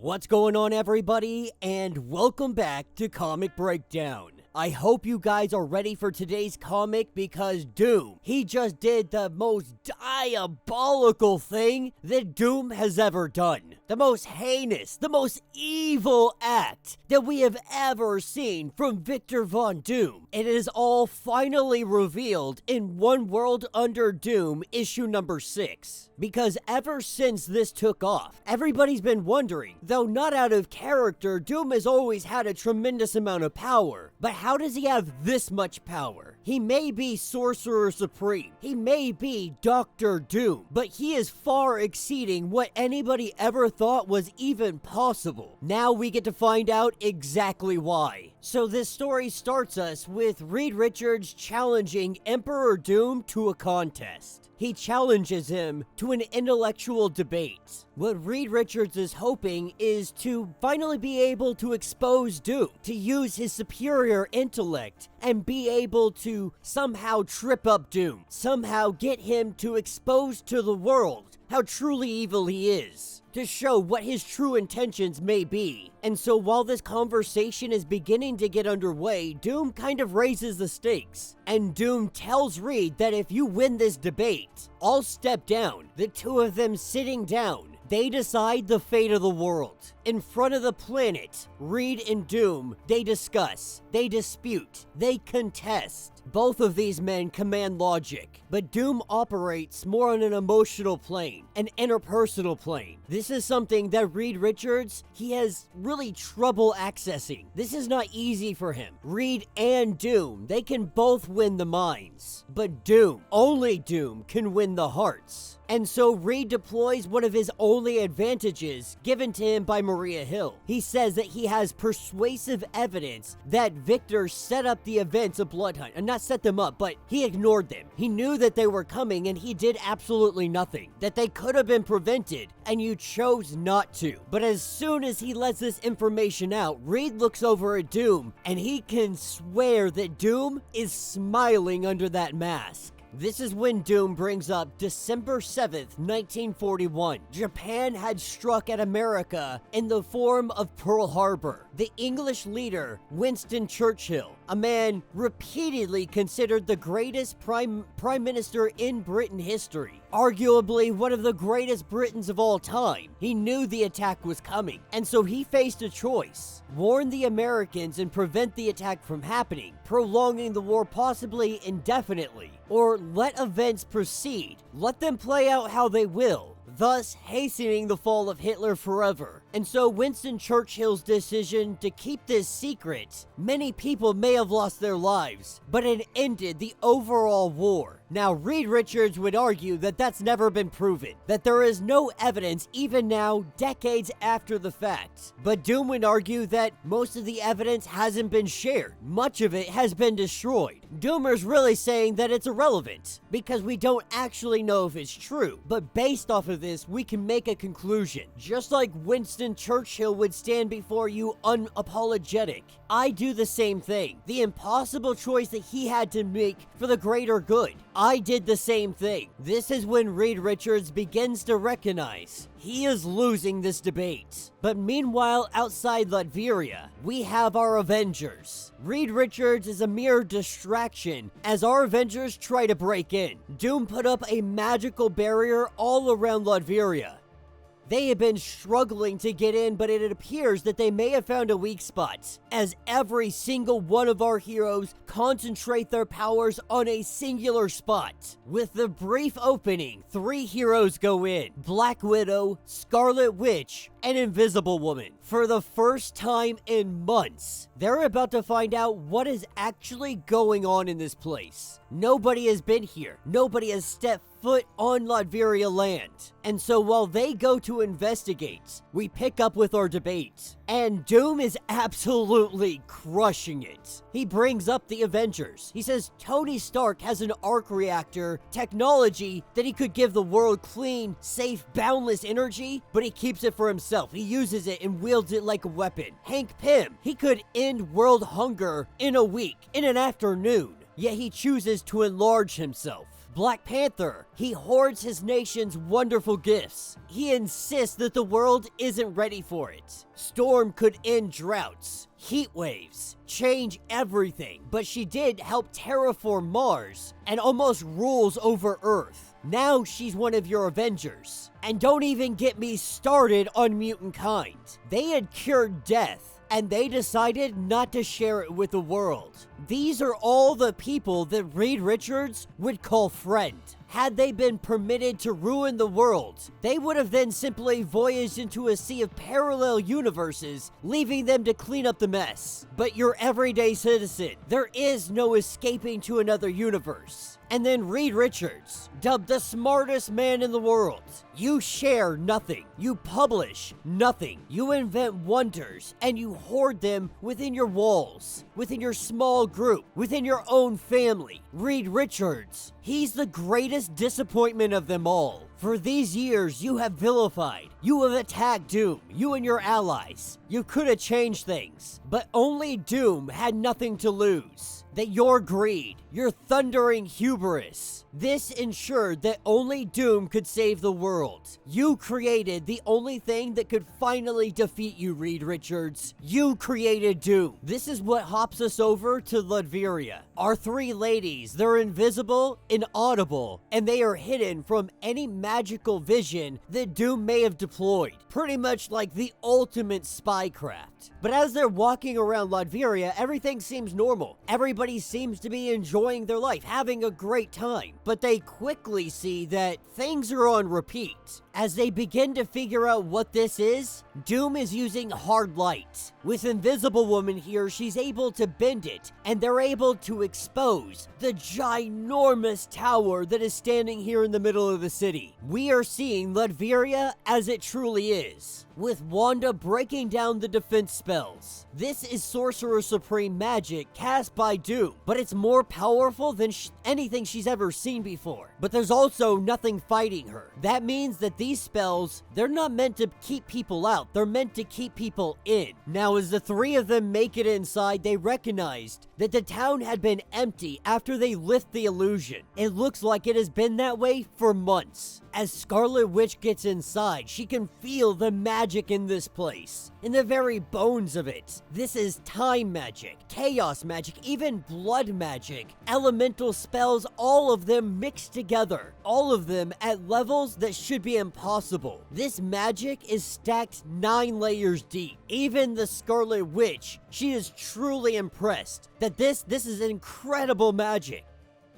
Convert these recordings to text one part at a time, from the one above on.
What's going on, everybody, and welcome back to Comic Breakdown. I hope you guys are ready for today's comic because Doom, he just did the most diabolical thing that Doom has ever done. The most heinous, the most evil act that we have ever seen from Victor Von Doom. It is all finally revealed in One World Under Doom, issue number 6. Because ever since this took off, everybody's been wondering, though not out of character, Doom has always had a tremendous amount of power. But how does he have this much power? He may be Sorcerer Supreme, he may be Dr. Doom, but he is far exceeding what anybody ever thought was even possible. Now we get to find out exactly why. So this story starts us with Reed Richards challenging Emperor Doom to a contest. He challenges him to an intellectual debate. What Reed Richards is hoping is to finally be able to expose Doom, to use his superior intellect and be able to somehow trip up Doom, somehow get him to expose to the world how truly evil he is, to show what his true intentions may be. And so while this conversation is beginning to get underway, Doom kind of raises the stakes. And Doom tells Reed that if you win this debate, I'll step down. The two of them sitting down, they decide the fate of the world. In front of the planet, Reed and Doom, they discuss, they dispute, they contest. Both of these men command logic, but Doom operates more on an emotional plane, an interpersonal plane. This is something that Reed Richards, he has really trouble accessing. This is not easy for him. Reed and Doom, they can both win the minds, but Doom, only Doom, can win the hearts. And so Reed deploys one of his only advantages given to him by Maria Hill. He says that he has persuasive evidence that Victor set up the events of Blood Hunt, and not set them up, but he ignored them. He knew that they were coming and he did absolutely nothing, that they could have been prevented, and you chose not to. But as soon as he lets this information out, Reed looks over at Doom and he can swear that Doom is smiling under that mask. This is when Doom brings up December 7th, 1941. Japan had struck at America in the form of Pearl Harbor. The English leader, Winston Churchill, a man repeatedly considered the greatest prime minister in Britain history, arguably one of the greatest Britons of all time. He knew the attack was coming, and so he faced a choice: warn the Americans and prevent the attack from happening, prolonging the war possibly indefinitely, or let events proceed, let them play out how they will, thus hastening the fall of Hitler forever. And so Winston Churchill's decision to keep this secret, many people may have lost their lives, but it ended the overall war. Now, Reed Richards would argue that that's never been proven, that there is no evidence even now, decades after the fact. But Doom would argue that most of the evidence hasn't been shared. Much of it has been destroyed. Doomer's really saying that it's irrelevant, because we don't actually know if it's true. But based off of this, we can make a conclusion. Just like Winston Churchill would stand before you unapologetic, I do the same thing. The impossible choice that he had to make for the greater good, I did the same thing. This is when Reed Richards begins to recognize he is losing this debate. But meanwhile, outside Latveria, we have our Avengers. Reed Richards is a mere distraction as our Avengers try to break in. Doom put up a magical barrier all around Latveria. They have been struggling to get in, but it appears that they may have found a weak spot, as every single one of our heroes concentrate their powers on a singular spot. With the brief opening, 3 heroes go in: Black Widow, Scarlet Witch, and Invisible Woman. For the first time in months, they're about to find out what is actually going on in this place. Nobody has been here. Nobody has stepped foot on Latveria land. And so while they go to investigate, we pick up with our debate. And Doom is absolutely crushing it. He brings up the Avengers. He says Tony Stark has an arc reactor technology that he could give the world clean, safe, boundless energy, but he keeps it for himself. He uses it and wields it like a weapon. Hank Pym, he could end world hunger in a week, in an afternoon, yet he chooses to enlarge himself. Black Panther, he hoards his nation's wonderful gifts. He insists that the world isn't ready for it. Storm could end droughts, heat waves, change everything, but she did help terraform Mars and almost rules over Earth. Now she's one of your Avengers. And don't even get me started on mutant kind. They had cured death, and they decided not to share it with the world. These are all the people that Reed Richards would call friend. Had they been permitted to ruin the world, they would have then simply voyaged into a sea of parallel universes, leaving them to clean up the mess. But your everyday citizen, there is no escaping to another universe. And then Reed Richards, dubbed the smartest man in the world. You share nothing. You publish nothing. You invent wonders, and you hoard them within your walls, within your small group, within your own family. Reed Richards, he's the greatest disappointment of them all. For these years, you have vilified, you have attacked Doom, you and your allies. You could have changed things, but only Doom had nothing to lose. That your greed, your thundering hubris, this ensured that only Doom could save the world. You created the only thing that could finally defeat you, Reed Richards. You created Doom. This is what hops us over to Latveria. Our three ladies, they're invisible, inaudible, and they are hidden from any magical vision that Doom may have deployed. Pretty much like the ultimate spycraft. But as they're walking around Latveria, everything seems normal. Everybody seems to be enjoying their life, having a great time. But they quickly see that things are on repeat. As they begin to figure out what this is, Doom is using hard light. With Invisible Woman here, she's able to bend it, and they're able to expose the ginormous tower that is standing here in the middle of the city. We are seeing Latveria as it truly is, with Wanda breaking down the defense spells. This is Sorcerer Supreme magic cast by Doom, but it's more powerful than anything she's ever seen before. But there's also nothing fighting her. That means that these spells, they're not meant to keep people out, they're meant to keep people in. Now, as the three of them make it inside, they recognized that the town had been empty after they lift the illusion. It looks like it has been that way for months. As Scarlet Witch gets inside, she can feel the magic in this place, in the very bones of it. This is time magic, chaos magic, even blood magic, elemental spells, all of them mixed together, all of them at levels that should be impossible. This magic is stacked 9 layers deep. Even the Scarlet Witch, she is truly impressed that this is incredible magic.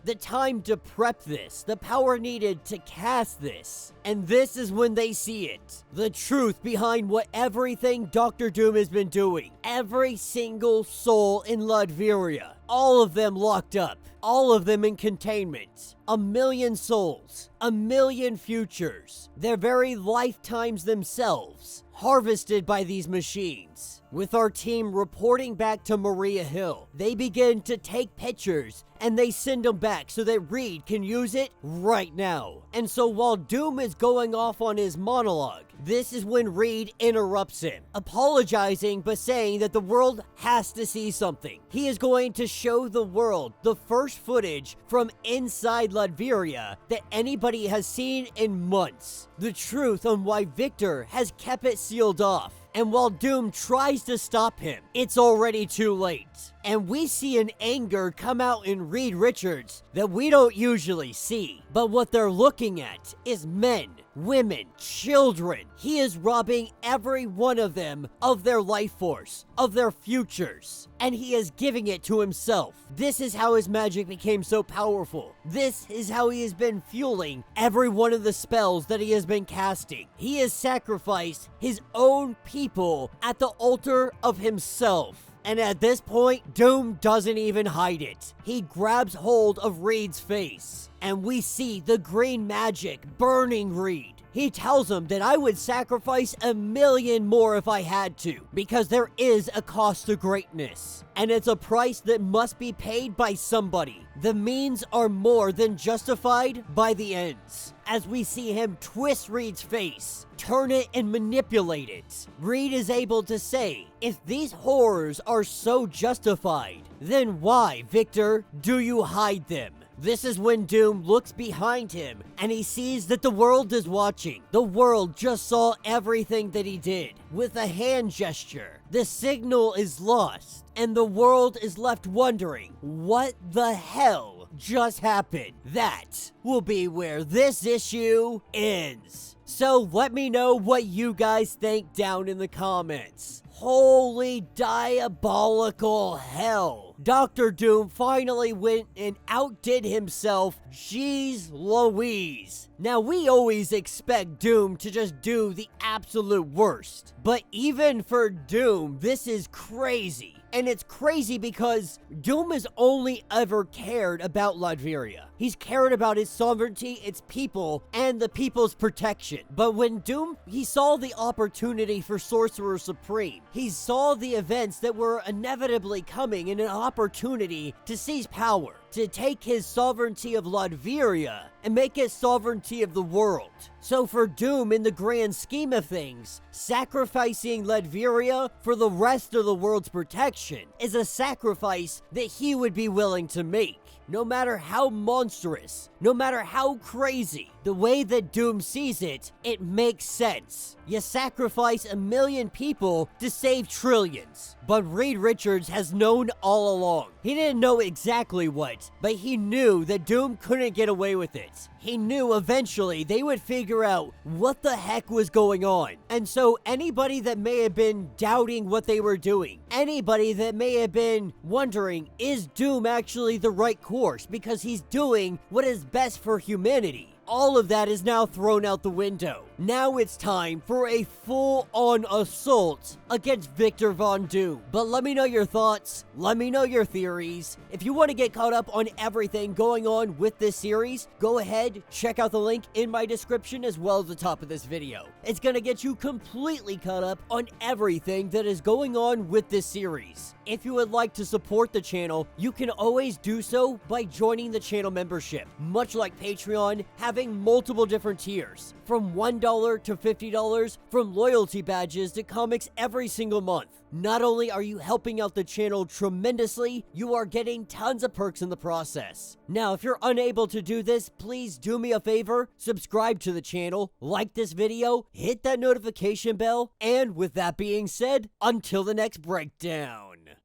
The time to prep this, the power needed to cast this. And this is when they see it. The truth behind what everything Dr. Doom has been doing. Every single soul in Latveria. All of them locked up. All of them in containment. 1 million souls. 1 million futures. Their very lifetimes themselves. Harvested by these machines. With our team reporting back to Maria Hill, they begin to take pictures and they send them back so that Reed can use it right now. And so while Doom is going off on his monologue, this is when Reed interrupts him, apologizing but saying that the world has to see something. He is going to show the world the first footage from inside Latveria that anybody has seen in months. The truth on why Victor has kept it sealed off. And while Doom tries to stop him, it's already too late. And we see an anger come out in Reed Richards that we don't usually see. But what they're looking at is men, women, children. He is robbing every one of them of their life force, of their futures. And he is giving it to himself. This is how his magic became so powerful. This is how he has been fueling every one of the spells that he has been casting. He has sacrificed his own people at the altar of himself. And at this point, Doom doesn't even hide it. He grabs hold of Reed's face, and we see the green magic burning Reed. He tells him that I would sacrifice 1 million more if I had to, because there is a cost to greatness, and it's a price that must be paid by somebody. The means are more than justified by the ends. As we see him twist Reed's face, turn it and manipulate it, Reed is able to say, if these horrors are so justified, then why, Victor, do you hide them? This is when Doom looks behind him and he sees that the world is watching. The world just saw everything that he did. With a hand gesture, the signal is lost and the world is left wondering, what the hell just happened? That will be where this issue ends. So let me know what you guys think down in the comments. Holy diabolical hell. Dr. Doom finally went and outdid himself. Jeez Louise. Now, we always expect Doom to just do the absolute worst. But even for Doom, this is crazy. And it's crazy because Doom has only ever cared about Latveria. He's cared about its sovereignty, its people, and the people's protection. But when Doom, he saw the opportunity for Sorcerer Supreme. He saw the events that were inevitably coming and an opportunity to seize power, to take his sovereignty of Latveria and make it sovereignty of the world. So for Doom, in the grand scheme of things, sacrificing Latveria for the rest of the world's protection is a sacrifice that he would be willing to make. No matter how monstrous, no matter how crazy, the way that Doom sees it, it makes sense. You sacrifice 1 million people to save trillions. But Reed Richards has known all along. He didn't know exactly what, but he knew that Doom couldn't get away with it. He knew eventually they would figure out what the heck was going on. And so anybody that may have been doubting what they were doing, anybody that may have been wondering, is Doom actually the right course because he's doing what is best for humanity? All of that is now thrown out the window. Now it's time for a full-on assault against Victor Von Doom. But let me know your thoughts. Let me know your theories. If you want to get caught up on everything going on with this series, go ahead, check out the link in my description as well as the top of this video. It's going to get you completely caught up on everything that is going on with this series. If you would like to support the channel, you can always do so by joining the channel membership. Much like Patreon, having multiple different tiers, from $1 to $50, from loyalty badges to comics every single month. Not only are you helping out the channel tremendously, you are getting tons of perks in the process. Now, if you're unable to do this, please do me a favor, subscribe to the channel, like this video, hit that notification bell, and with that being said, until the next breakdown.